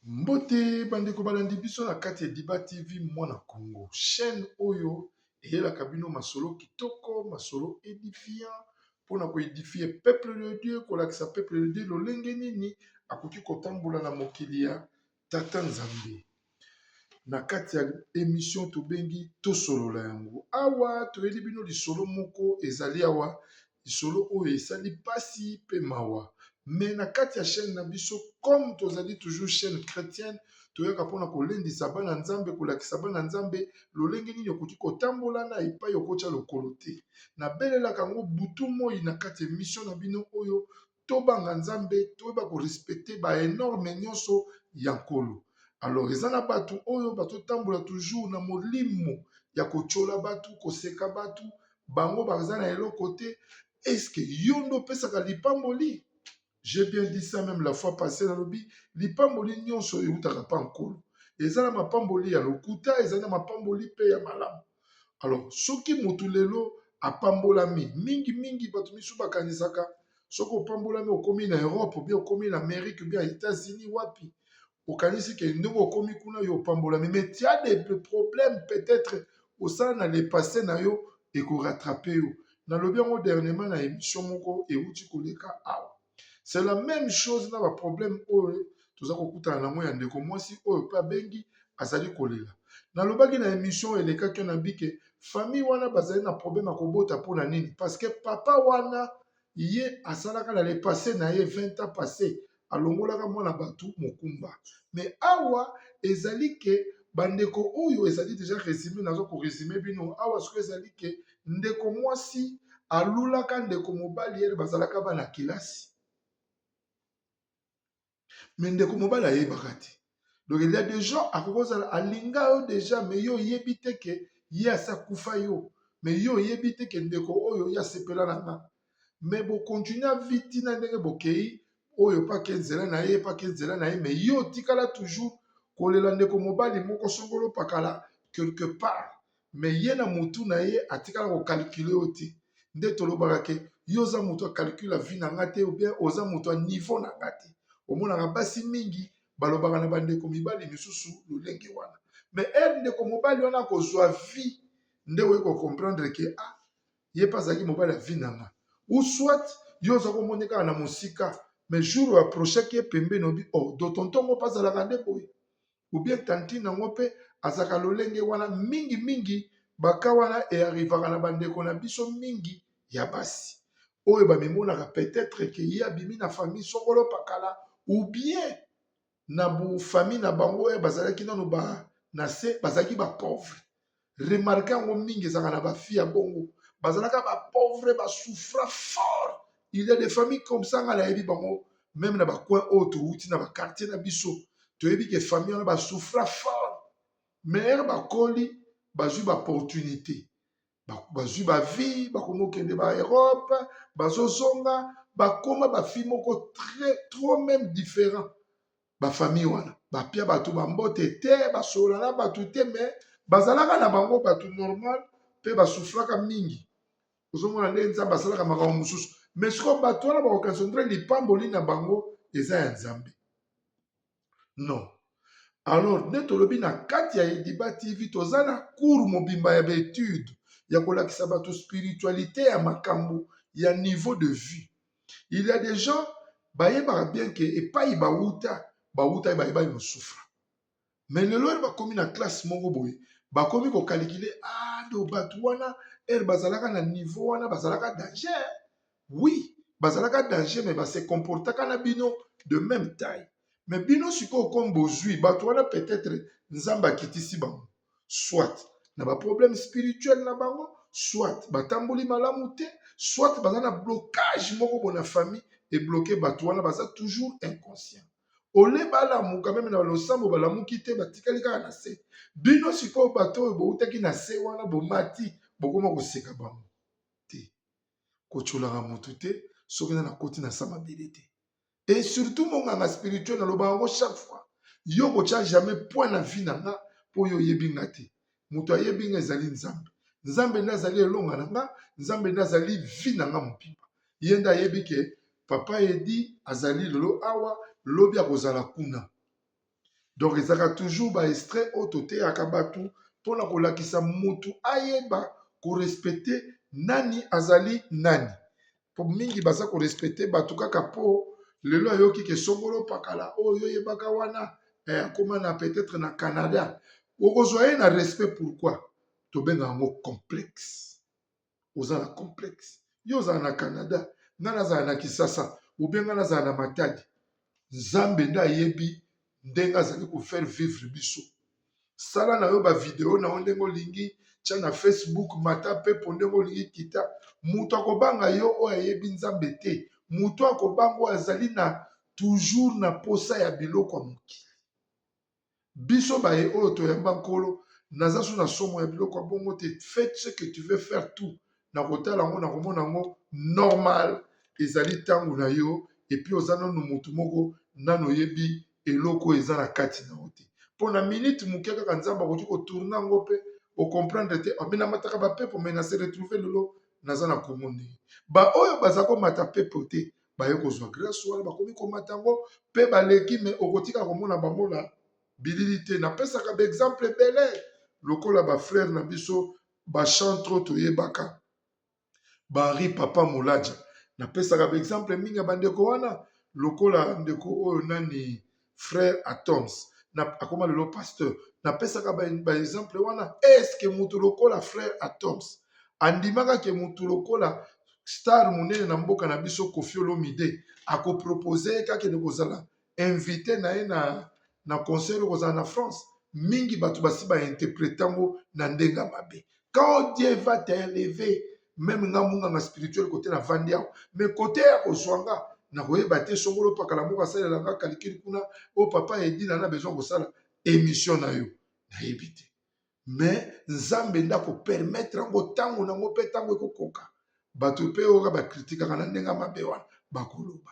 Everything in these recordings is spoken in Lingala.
Mbote bandeko balandi biso na kati ya Diba TV mwana Congo. Chaîne oyo eyelaka bino masolo kitoko, masolo édifiant mpona koédifie peuple de Dieu, kolakisa peuple de Dieu lolenge nini akoki kotambola na mokili ya Tata Nzambe. Na kati ya émission tobengi tosolola yango. Awa toyeli bino lisolo moko ezali awa, lisolo oyo esali pasi pe mawa. Mais na kati ya chaîne na biso, comme tozali toujours chaîne chrétienne, toyoka mpona kolendisa bana nzambe, kolakisa bana nzambe lolenge nini okoki kotambola na epai okotya lokolo te. Na belelaka yango butu moi na kati ya émission na bino oyo tobanga nzambe, toyeba korespecte ba énorme nyonso ya nkolo. Alors ezana batu oyo batotambola toujours na molimo ya kochola batu, koseka batu, bango baza na eloko te. Est-ce que yo ndo pesaka lipamboli? J'ai bien dit ça même la fois passée dans le bi, lipamboli nyonso eutaka pa nkolo. Ezana mapamboli ya lokuta, ezana mapamboli pe ya malamu. Alors soki motu lelo apambolami mingi mingi bato misu bakanisaka soki opambolami okomi na Europe ou bien okomi na Amérique ou bien États-Unis wapi okanisi ke ndenge okomi kuna yo opambolami, mais tu as des problèmes peut-être au sein na le passé na yo et ko rattraper yo. Na lobi yango dernièrement na émission moko euti koleka awa. C'est la même chose na ba problème oyo toza kokutana nango ya ndeko mwasi oyo pe abengi azali kolela. Na lobaki na émission elekaki na bike famille wana bazali na problème ya kobota mpona nini? Parce que papa wana ye asalaka na le passé na ye 20 ans passé alongolaka mwana batu mokumba. Mais awa ezali ke bandeko oyo ezali déjà résumé nazo ko résumer bino awa soki ezali ke ndeko mwasi alulaka ndeko mobali yele bazalaka bana kilasi. Mais ndeko mobali ayebaka te. Donc il y a des gens à cause de alinga yo déjà mais yo yebite ke ye asa kufa yo mais yo yebite ke ndeko oyo ya sepela na nga. Mais bo continuer vite na ndenge bokei oyo pa ke nzela na ye pa ke nzela na ye mais yo tikala toujours kolela ndeko mobali moko songolo pakala quelque part mais ye na mutu na ye atikala ko calculer yo te nde tolobaka ke yo za mutu a calcule vie na nga te ou bien oza mutu a niveau na nga te omonaka basi mingi balobaka na bandeko mibali misusu lolenge wana mais ndeko mobali wana kozwa vie nde oye comprendre ke ah ye pa azalaki mobali ya vie na nga ou soit yo oza komoni kaka na mosika mais jour oyo aprochaki ye pembeni obi oh do tontongo mpe azalaka nde boye ou bien tantine yango mpe azalaka lolenge wana mingi mingi baka wana earrivaka na bandeko na biso mingi ya basi oyo bamemonaka peut-être ke ye abimi na famille songolo pakala ou bien na bofamille na bango oyo bazalaki nano na se bazalaki bapauvre remarke yango mingi ezalaka na bafille ya bongo bazalaka bapauvre basouffra fort. Il y a des familles comme ça nga nayebi bango même na bacoin oyo touti na baquartier na biso toyebi ke famille wana basouffra fort mais ere bakoli bazwi baopportunité bazwi bavie bakomi okende baeurope bazozonga bakoma bafille moko trop même différent bafamille wana bapia bato bambote te basolola na bato te mais bazalaka na bango bato normal mpe basufraka mingi ozomona nde nzambe asalaka makambo mosusu mais sikoyo bato wana bakokonsondre lipamboli na bango eza ya nzambe non. Alors nde tolobi na kati ya Diba TV toza na cours mobimba ya baétude ya kolakisa bato spiritualité ya makambo ya niveau de vue. Il y a des gens bayebaka bien ke epai bauta bayeba mosufra mais lelo ere bakomi na classe moko boye bakomi kokalikile do bato wana ere bazalaka na niveau wana bazalaka danger. Oui bazalaka danger mais base comportaka na bino de même taille mais bino sikoyo comme bozwi bato wana peut-être nzambe akitisi bango soit na baproblème spirituel na bango soit batamboli malamu te soit baza na blocage moko bo na famille ebloke bato wana baza toujours inconscient ole balamuka meme na balosambo balamuki te batikali kaka na se bino sikoyo bato oyo boutaki na se wana bomati bokoma koseka bango te kotolaka motu te soki na koti na sa mabele te et surtout monganga spirituel nalobaka yango chaque fois yo kotya jamais point na vie na nga mpo yo oyebi nga te moto ayebi nga ezali nzambe nzambe nde azali elonga na nga nzambe nde azali vie na nga mobimba ye nde ayebi ke papa edi azali lelo awa lobi akozala kuna Donc ezalaka toujours ba extrait oyo toteyaka bato mpona kolakisa mutu ayeba korespecte nani azali nani. Po mingi baza korespecte bato kaka po lelo ayoki ke songolo pakala oyo oyebaka wana akóma na peut-être na Canada okozwa ye na respect. Pourquoi? Tobenga yango complexe. Oza na complexe, yo ozala na Canada nga nazala na Kisasa oubien nga nazala na Matadi, nzambe nde ayebi ndenge azali kofaire vivre biso. Sala na yo bavideo na yo ndenge olingi, tia na Facebook mata mpepo ndenge olingi kita. Mutu akobanga yo oyo ayebi nzambe te. Mutu akobanga oyo azali na toujours na posa ya biloko ya mokili. Biso baye oyo toyamba nkolo naza so na somo ya biloko ya bongo te. Faites ce que tu veux faire tout. Na kotala yango na komona yango normal ezali ntango na yo epuis oza nano mutu moko nano oyebi eloko eza na kati na yo te. Mpo na minute moke kaka nzambe akoki kotourna yango mpe okomprendre te amena mataka bapepo me na se retrouve lelo naza na kombo ndenge baoyo baza komata pepo te baye kozwa grâce wana bakomi komata yango mpe baleki me okotika komona bango na bilili te. Napesaka baexemple ebele lokola bafrère na biso bachantre oyo toyebaka Henri Papa Molaja. Napesaka baexemple mingi ya bandeko wana lokola ndeko oyo nani frère Atoms akoma lelo pasteur. Napesaka baexemple wana eske mutu lokola frère Atoms andimaka ke mutu lokola star monene na mboka na biso Koffi Olomide akopropose kaka ne kozala invité na ye na concert kozala na France. Mingi bato basi bainterprete yango na ndenge ya mabe. Quand Dieu va t'élever, même nga munganga spirituel côté na vandi yao, mais côté ya kozwanga na koyeba te songolo pakala moko asalelanga kalikili kuna o papa edi na besoin kosala émission na yo nayebi te. Mais nzambe nda kopermettre yango ntango nango mpe ntango ekokoka bato mpe oyoka bakritikaka na ndenge ya mabe wana bakoloba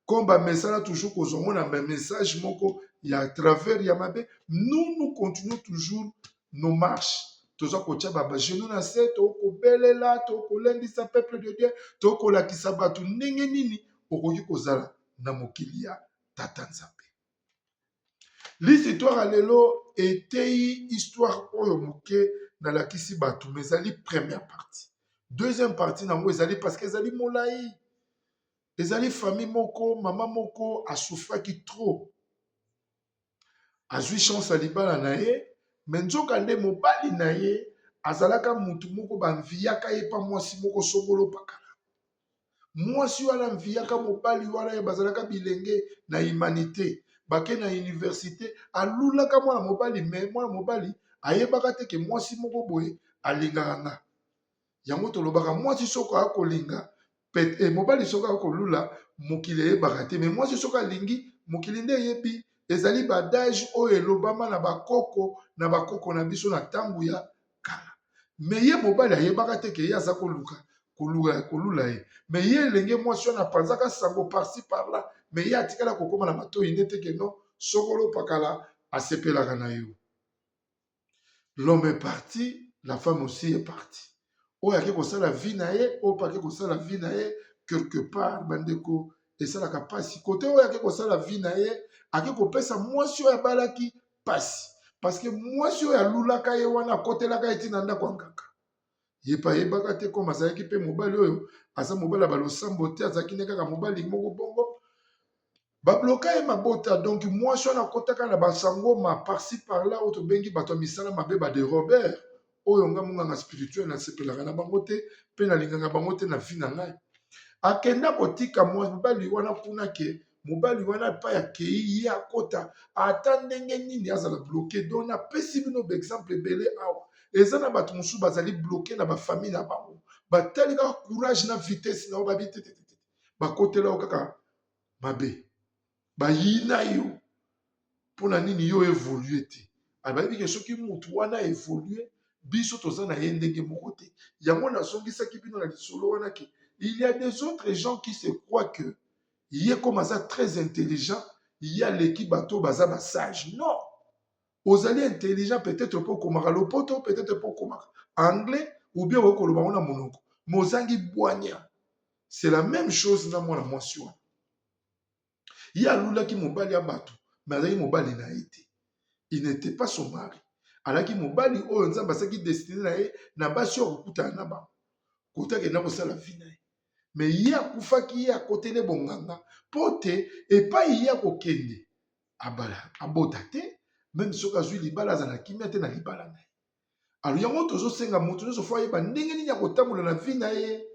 comme bamesala toujours kozongo na bamessage moko ya travers ya mabe. Nous continuons toujours nos marches. Toza kotia bagenou na se tokobelela tokolendisa peuple de Dieu tokolakisa bato ndenge nini okoki kozala na mokili ya tata nzambe. L'histoire lelo etei histoire oyo moke nalakisi bato mais ezali première partie. Deuxième partie nango ezali parce que ezali molai. Ezali famille moko mama moko asouffraki trop azwi chance alibala na ye me nzoka nde mobali na ye azalaka mutu moko bamviyaka ye pa mwasi moko songolo pakala. Mwasi wana mviyaka mobali wana ye bazalaka bilenge na humanité bake na université alulaka mwana mobali me mwana mobali ayebaka te ke mwasi moko boye alingaka nga. Yango tolobaka mwasi soko akolinga mobali soko akolula mokili eyebaka te me mwasi soko alingi mokili nde eyebi. Ezali badage oyo elobama na bakoko na biso na ntango ya kala. Me ye mobali ayebaka te ke ye aza kolula ye. Me ye elenge mwasi wana apanzaka sango parci par-là. Me ye atikala kokoma na matoi nde ke non sokolo pakala asepelaka na yo. L'homme est parti, la femme aussi est partie. Oyo ake kosala vie na ye, oyo pa ake kosala vie na ye quelque part bandeko esalaka pasi. Kote oyo ake kosala vie na ye ake kopesa mwasi oyo abalaki pasi parce que mwasi oyo alulaka ye wana akotelaka ye ntina ndako ya ngaka ye pa yebaka te koma azalaki mpe mobali oyo aza mobali ya balosambo te azalaki nde kaka mobali moko bongo babloka ye mabota. Donc mwasi wana akotaka na basangoma parci par-là oyo tobengi bato ya misala mabe bade Robert oyo nga monganga spirituel nasepelaka na bango te mpe nalingaka bango te na vi na ngai. Akenda kotika mobali wana kuna ke mobali wana pa ya kei ye akota ata ndenge nini azala bloke. Donc napesi bino baexemple ebele awa eza na bato mosusu bazali bloke na bafamille na bango batali kaka courage na vitesse na yo babi te bakotela yo kaka mabe bayi na yo mpona nini yo évolue te. Bayebi ke soki motu wana évolue biso toza na ye ndenge moko te. Yango nazongisaki bino na lisolo wana ke il y a des autres gens qui se croient que il est comme ça très intelligent, il y a l'équipe bateau baza ba sage. Non. Aux alliés intelligents peut-être pour komara lopoto, peut-être pour komara anglais ou bien au kolobana monoko. Mozangi boigna. C'est la même chose dans moi moi sur. Il y a lula qui mobali ya bato, mais azali mobali na été. il n'était pas son mari. Alaki mobali oyo nzambe asaki destiné na ye na basi oyo kokutana na bango kotake na kosala vie na ye. Mais ye akufaki ye akotele bonganga mpo te epai ye akokende abota te, même soki azwi libala aza na kimia te na libala na ye. Alors yango tozosenga moto nyonso fo ayeba ndenge nini ya kotambola na vie na ye.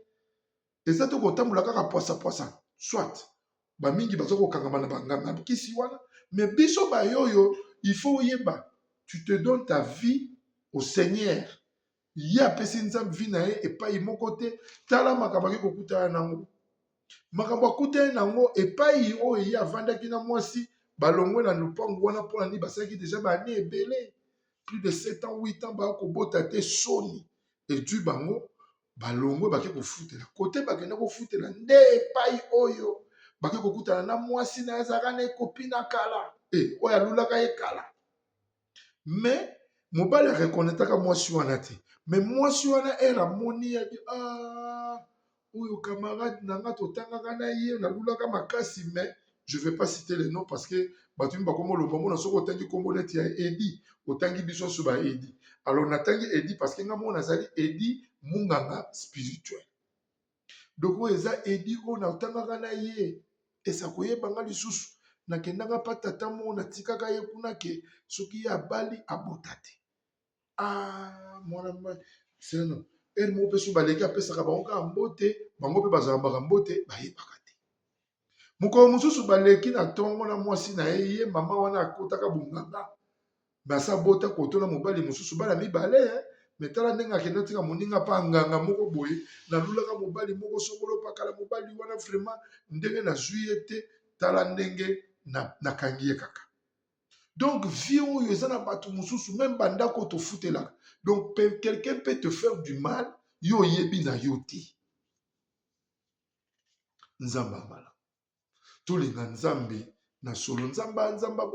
Eza te kotambola kaka poisa soit bamingi baza kokangama na banganga kisi wana, mais biso bayoyo il faut yeba tu te donnes ta vie au Seigneur. Ye apesi nzambe vie na ye epai moko te. Tala makambo ake kokutana nango, makambo akutani nango epai oyo ye avandaki na mwasi balongwe na lupango wana mpona nini basalaki deja baane ebele plus de 7 ans 8 ans bakobota te soni edui bango balongwe bake kofutela kote bakende kofutela nde epai oyo bake kokutana na mwasi na azalaka na ekopi na kala oyo alulaka ye kala. Mais mobali arekonetaka mwasi wana te, mais mwasi wana ere amoni yaki oyo camarade nanga totangaka na ye nalulaka makasi. Mais je vais pas citer les noms parce que bato mimi bakoma oloba mona soki otangi kombo neti ya Edi otangi biso so ba Edi. Alors natangi Edi parce que nga mona nazali Edi munganga spirituel. Donc oyo eza Edi oyo natangaka na ye esa koyebanga lisusu nakendanga pa tata mo natikaka ye kuna ke soki ye abali abota te. Mwana mwa seno ere moko mpe so baleki apesaka bango kaka mbote, bango mpe bazalaka mbote bayebaka te. Mokolo mosusu baleki na ntongo na mwasi na ye, ye mama wana akotaka bonganga basa bota koto na mobali mosusu bana mibale. Mais tala ndenge akende otika moninga mpa nganga moko boye nalulaka mobali moko sokolo pakala mobali wana vraiment ndenge nazwi ye te, tala ndenge nakangi ye kaka. Donc vie oyo eza na bato mosusu même bandako tofutelaka. Donc quelqu'un peut te faire du mal yo yebi na yo te. Nzamba mala tolinga nzambe na solo nzamba